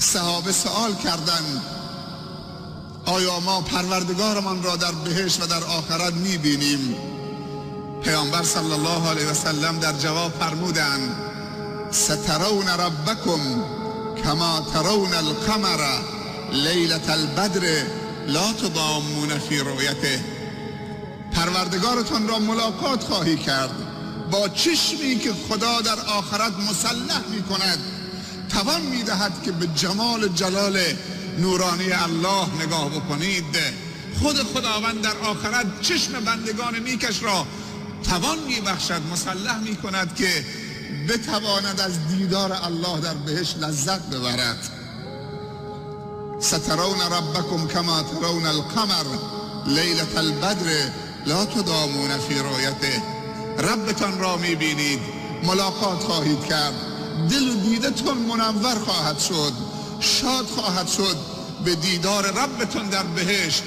صحابه سوال کردند آیا ما پروردگارمان را در بهشت و در آخرت می‌بینیم؟ پیامبر صلی الله علیه و سلم در جواب فرمودند سترون ربکم کما ترون القمر لیلة البدر لا تضامون فی رؤیته. پروردگارتان را ملاقات خواهی کرد با چشمی که خدا در آخرت مسلح می کند، توان می دهد که به جمال جلال نورانی الله نگاه بکنید. خود خداوند در آخرت چشم بندگان نیکش را توان می بخشد، مسلح می کند که بتواند از دیدار الله در بهشت لذت ببرد. سترون ربکم کما ترون القمر لیلة البدر لا تضامون فی رؤیته. ربتان را میبینید، ملاقات خواهید کرد، دل و دیدتون منور خواهد شد، شاد خواهد شد به دیدار ربتان در بهشت.